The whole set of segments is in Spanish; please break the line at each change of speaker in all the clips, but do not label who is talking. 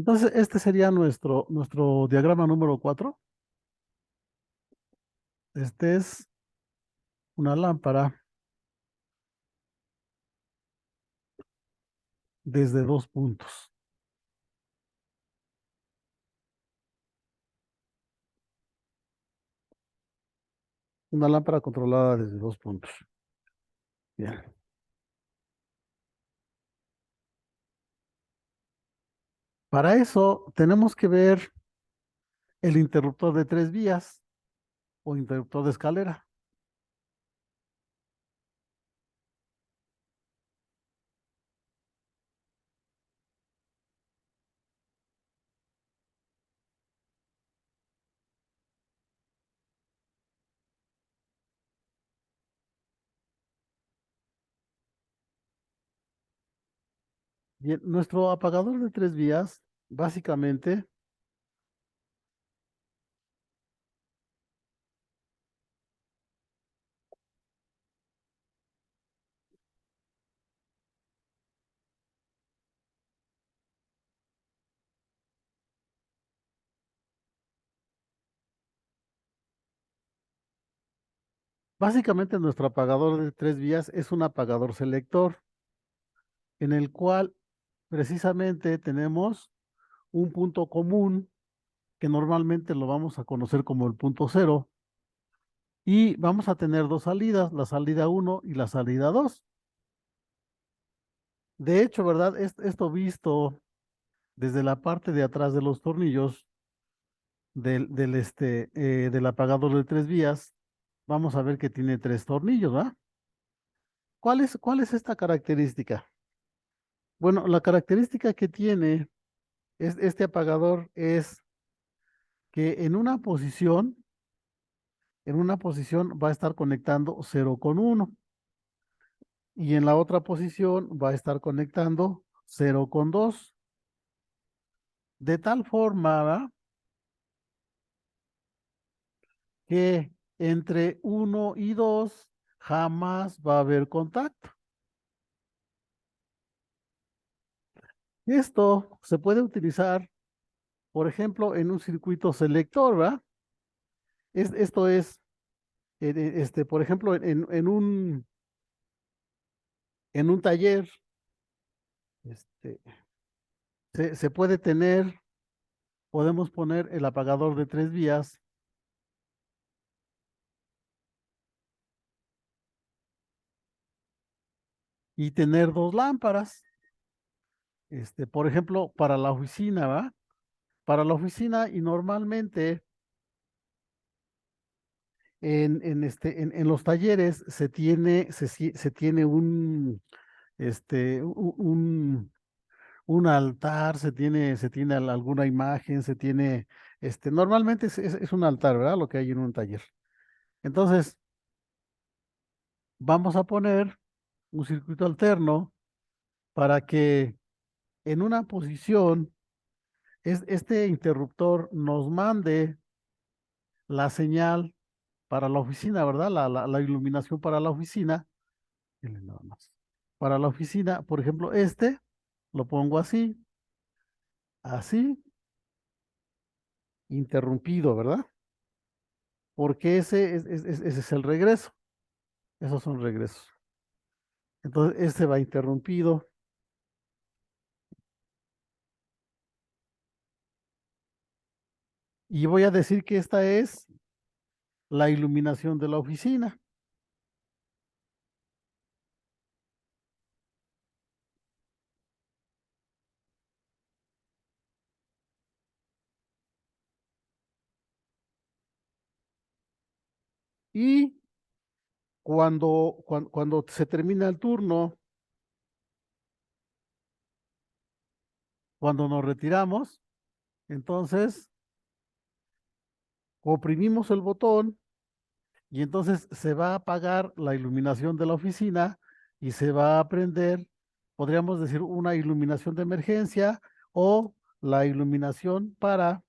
Entonces, este sería nuestro diagrama número 4. Este es una lámpara desde 2 puntos. Una lámpara controlada desde 2 puntos. Bien. Para eso tenemos que ver el interruptor de 3 vías o interruptor de escalera. Bien, nuestro apagador de 3 vías, básicamente, nuestro apagador de 3 vías es un apagador selector, en el cual precisamente tenemos un punto común que normalmente lo vamos a conocer como el punto cero, y vamos a tener dos salidas, la salida 1 y la salida 2. De hecho, ¿verdad? Esto visto desde la parte de atrás de los tornillos del apagador de 3 vías, vamos a ver que tiene 3 tornillos, ¿verdad? ¿Cuál es esta característica? Bueno, la característica que tiene este apagador es que en una posición va a estar conectando 0 con 1, y en la otra posición va a estar conectando 0 con 2. De tal forma, ¿verdad?, que entre 1 y 2 jamás va a haber contacto. Esto se puede utilizar, por ejemplo, en un circuito selector, ¿verdad? Esto es, por ejemplo, en un taller, este, se puede podemos poner el apagador de 3 vías y tener dos lámparas. Por ejemplo, para la oficina, ¿va? Para la oficina, y normalmente en los talleres se tiene un altar, se tiene alguna imagen, normalmente es un altar, ¿verdad? Lo que hay en un taller. Entonces, vamos a poner un circuito alterno para que en una posición este interruptor nos mande la señal para la oficina, ¿verdad? La iluminación para la oficina. Miren nada más. Para la oficina, por ejemplo, lo pongo así, así, interrumpido, ¿verdad? Porque ese es el regreso. Esos son regresos. Entonces, este va interrumpido. Y voy a decir que esta es la iluminación de la oficina. Y cuando se termina el turno, cuando nos retiramos, entonces oprimimos el botón, y entonces se va a apagar la iluminación de la oficina y se va a prender, podríamos decir, una iluminación de emergencia, o la iluminación para,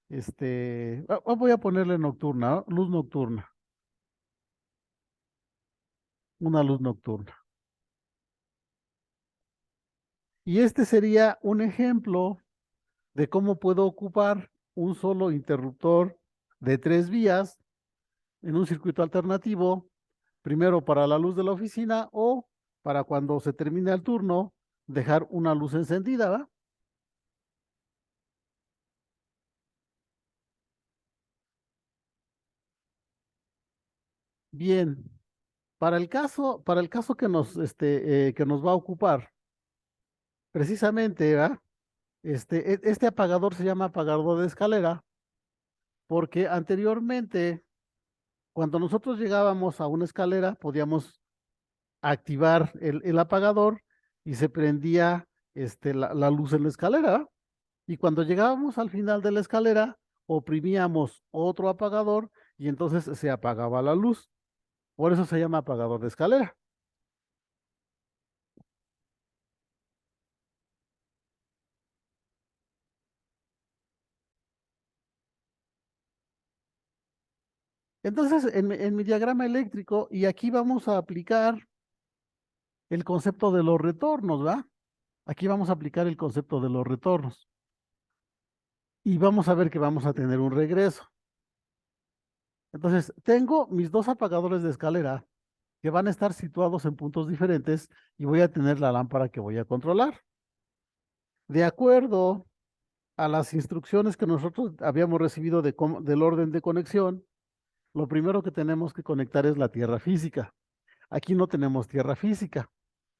voy a ponerle nocturna, ¿no? Luz nocturna, una luz nocturna. Y este sería un ejemplo de cómo puedo ocupar un solo interruptor de 3 vías en un circuito alternativo, primero para la luz de la oficina o para cuando se termine el turno, dejar una luz encendida, ¿va? Bien, para el caso que nos va a ocupar, precisamente, ¿va? Este apagador se llama apagador de escalera porque anteriormente, cuando nosotros llegábamos a una escalera, podíamos activar el apagador y se prendía la luz en la escalera, ¿va? Y cuando llegábamos al final de la escalera, oprimíamos otro apagador y entonces se apagaba la luz. Por eso se llama apagador de escalera. Entonces, en mi diagrama eléctrico, y aquí vamos a aplicar el concepto de los retornos, ¿va? Aquí vamos a aplicar el concepto de los retornos. Y vamos a ver que vamos a tener un regreso. Entonces, tengo mis dos apagadores de escalera que van a estar situados en puntos diferentes y voy a tener la lámpara que voy a controlar. De acuerdo a las instrucciones que nosotros habíamos recibido del orden de conexión, lo primero que tenemos que conectar es la tierra física. Aquí no tenemos tierra física.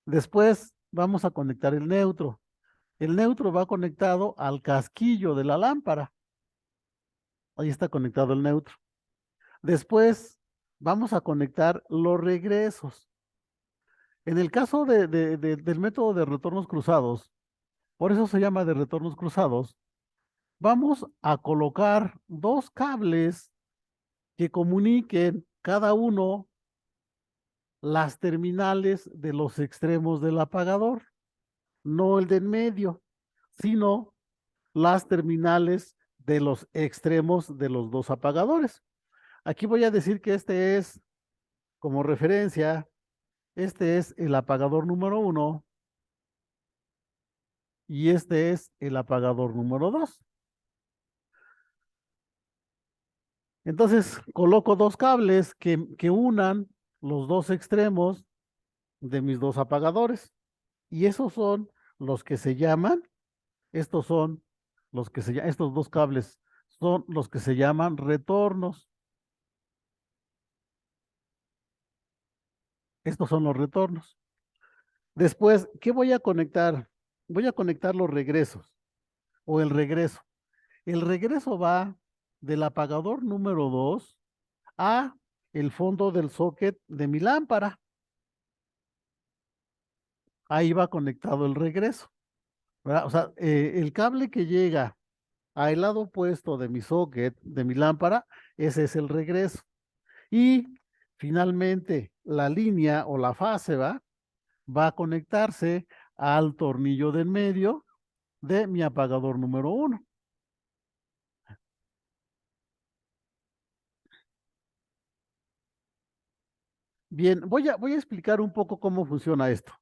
Después vamos a conectar el neutro. El neutro va conectado al casquillo de la lámpara. Ahí está conectado el neutro. Después vamos a conectar los regresos. En el caso del método de retornos cruzados, por eso se llama de retornos cruzados, vamos a colocar dos cables que comuniquen cada uno las terminales de los extremos del apagador, no el de en medio, sino las terminales de los extremos de los dos apagadores. Aquí voy a decir que este es, como referencia, este es el apagador número 1 y este es el apagador número 2. Entonces, coloco dos cables que unan los dos extremos de mis dos apagadores. Y esos son los que se llaman, estos son estos dos cables son los que se llaman retornos. Estos son los retornos. Después, ¿qué voy a conectar? Voy a conectar los regresos o el regreso. El regreso va del apagador número 2 a el fondo del socket de mi lámpara. Ahí va conectado el regreso, ¿verdad? O sea, el cable que llega al lado opuesto de mi socket, de mi lámpara, ese es el regreso. Y finalmente, la línea o la fase va a conectarse al tornillo del medio de mi apagador número 1. Bien, voy a explicar un poco cómo funciona esto.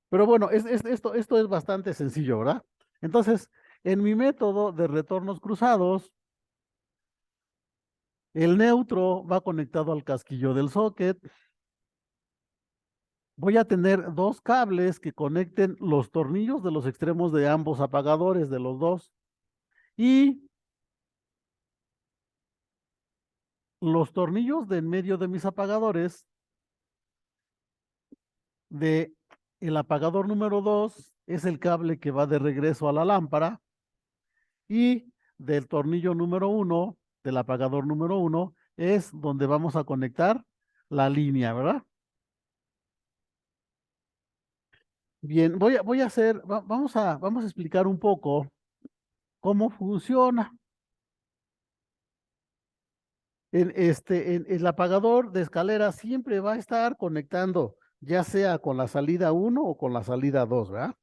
Pero bueno, esto es bastante sencillo, ¿verdad? Entonces, en mi método de retornos cruzados, el neutro va conectado al casquillo del socket. Voy a tener dos cables que conecten los tornillos de los extremos de ambos apagadores, de los dos. Y los tornillos de en medio de mis apagadores, de el apagador número 2 es el cable que va de regreso a la lámpara. Y del tornillo número 1, del apagador número 1, es donde vamos a conectar la línea, ¿verdad? Bien, voy a hacer, vamos a explicar un poco cómo funciona. En el apagador de escalera siempre va a estar conectando, ya sea con la salida 1 o con la salida 2, ¿verdad?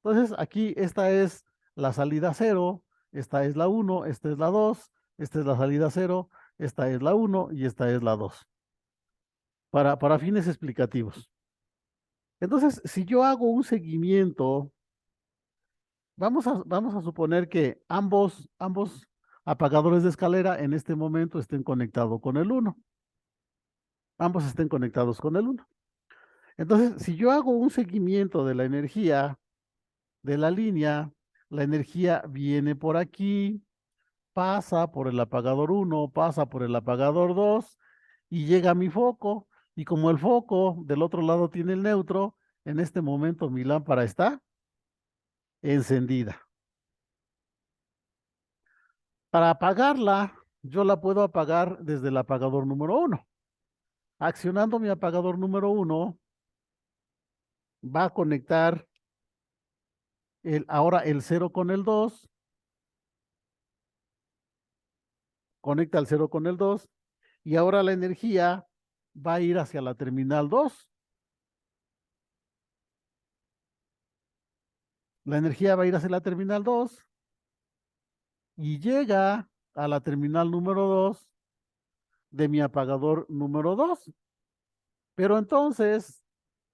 Entonces, aquí esta es la salida 0, esta es la 1, esta es la 2, esta es la salida 0, esta es la 1 y esta es la 2, para fines explicativos. Entonces, si yo hago un seguimiento Vamos a suponer que ambos apagadores de escalera en este momento estén conectados con el uno. Ambos estén conectados con el uno. Entonces, si yo hago un seguimiento de la energía de la línea, la energía viene por aquí, pasa por el apagador 1, pasa por el apagador 2 y llega a mi foco. Y como el foco del otro lado tiene el neutro, en este momento mi lámpara está encendida. Para apagarla, yo la puedo apagar desde el apagador número 1. Accionando mi apagador número 1, va a conectar ahora el 0 con el 2, conecta el 0 con el 2, y ahora la energía va a ir hacia la terminal 2. La energía va a ir hacia la terminal 2 y llega a la terminal número 2 de mi apagador número 2. Pero entonces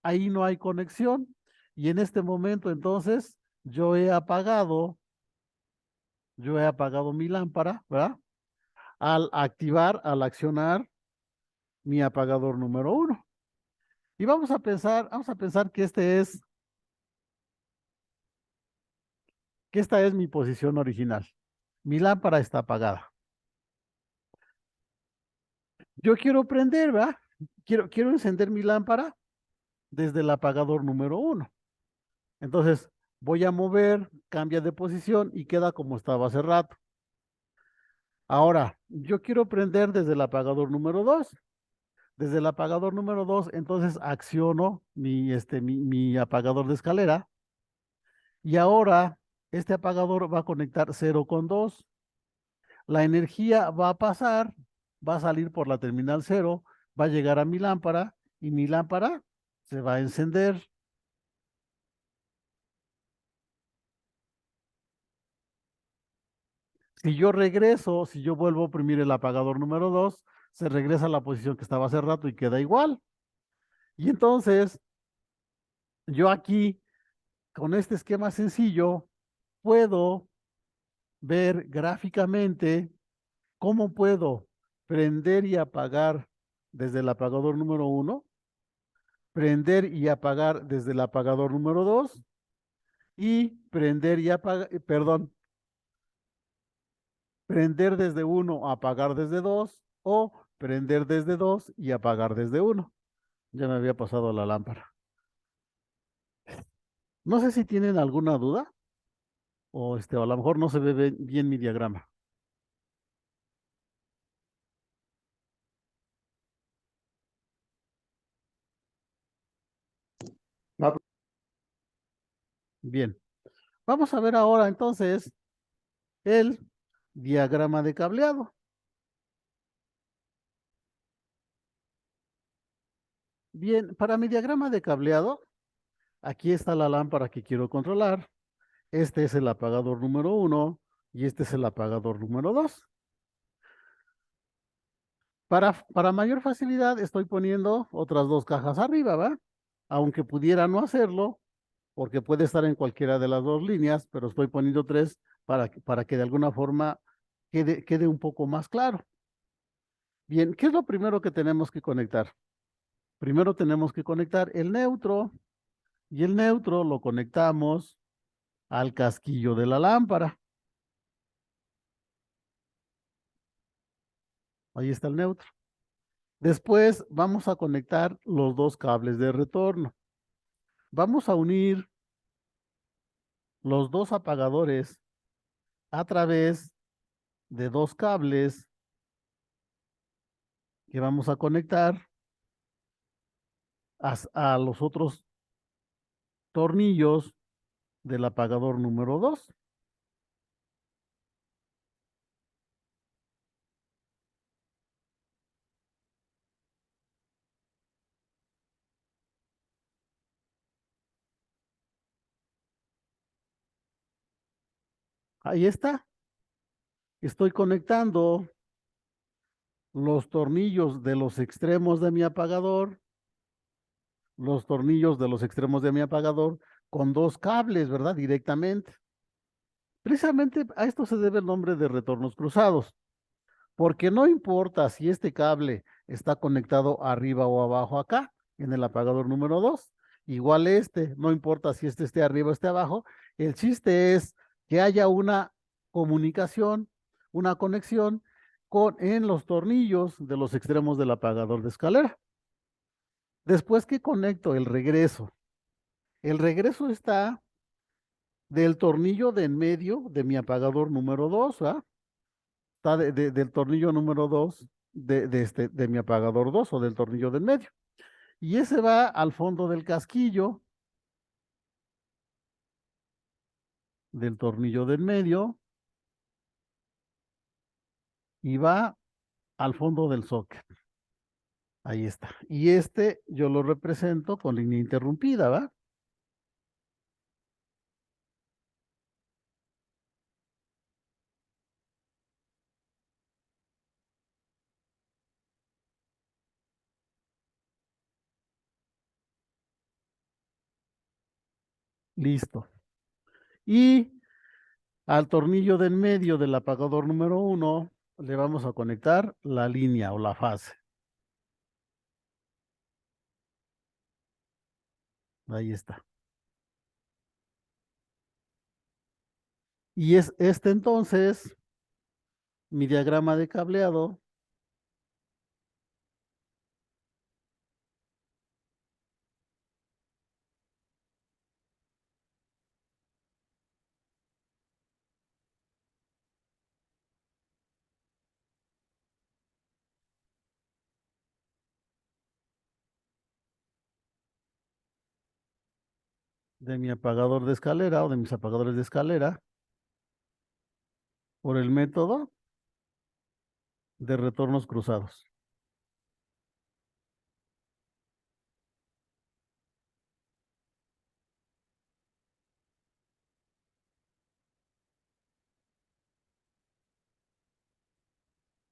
ahí no hay conexión y en este momento entonces yo he apagado mi lámpara, ¿verdad? Al accionar mi apagador número 1. Y vamos a pensar que esta es mi posición original. Mi lámpara está apagada. Yo quiero prender, ¿verdad? Quiero encender mi lámpara desde el apagador número 1. Entonces, voy a mover, cambia de posición y queda como estaba hace rato. Ahora, yo quiero prender desde el apagador número 2. Desde el apagador número 2, entonces acciono mi apagador de escalera y ahora este apagador va a conectar 0 con 2. La energía va a pasar, va a salir por la terminal 0, va a llegar a mi lámpara y mi lámpara se va a encender. Si yo vuelvo a oprimir el apagador número 2, se regresa a la posición que estaba hace rato y queda igual. Y entonces, yo aquí, con este esquema sencillo, puedo ver gráficamente cómo puedo prender y apagar desde el apagador número 1, prender y apagar desde el apagador número 2 y prender y apagar, perdón, prender desde 1, apagar desde 2 o prender desde 2 y apagar desde 1. Ya me había pasado la lámpara. No sé si tienen alguna duda o a lo mejor no se ve bien mi diagrama. No. Bien, vamos a ver ahora entonces el diagrama de cableado. Bien, para mi diagrama de cableado, aquí está la lámpara que quiero controlar. Este es el apagador número 1 y este es el apagador número 2. Para mayor facilidad estoy poniendo otras dos cajas arriba, ¿va? Aunque pudiera no hacerlo, porque puede estar en cualquiera de las dos líneas, pero estoy poniendo tres para que de alguna forma quede un poco más claro. Bien, ¿qué es lo primero que tenemos que conectar? Primero tenemos que conectar el neutro y el neutro lo conectamos al casquillo de la lámpara. Ahí está el neutro. Después vamos a conectar los dos cables de retorno. Vamos a unir los dos apagadores a través de dos cables que vamos a conectar a los otros tornillos del apagador número 2. Ahí está. Estoy conectando los tornillos de los extremos de mi apagador, los tornillos de los extremos de mi apagador con dos cables, ¿verdad? Directamente. Precisamente a esto se debe el nombre de retornos cruzados, porque no importa si este cable está conectado arriba o abajo acá, en el apagador número 2, igual este, no importa si este esté arriba o esté abajo, el chiste es que haya una comunicación, una conexión en los tornillos de los extremos del apagador de escalera. Después que conecto el regreso está del tornillo de en medio de mi apagador número 2, ¿verdad? Está del tornillo número 2 de mi apagador 2 o del tornillo del medio. Y ese va al fondo del casquillo del tornillo del medio y va al fondo del socket. Ahí está. Y este yo lo represento con línea interrumpida, ¿va? Listo. Y al tornillo del medio del apagador número 1 le vamos a conectar la línea o la fase. Ahí está. Y es este entonces mi diagrama de cableado de mi apagador de escalera o de mis apagadores de escalera por el método de retornos cruzados.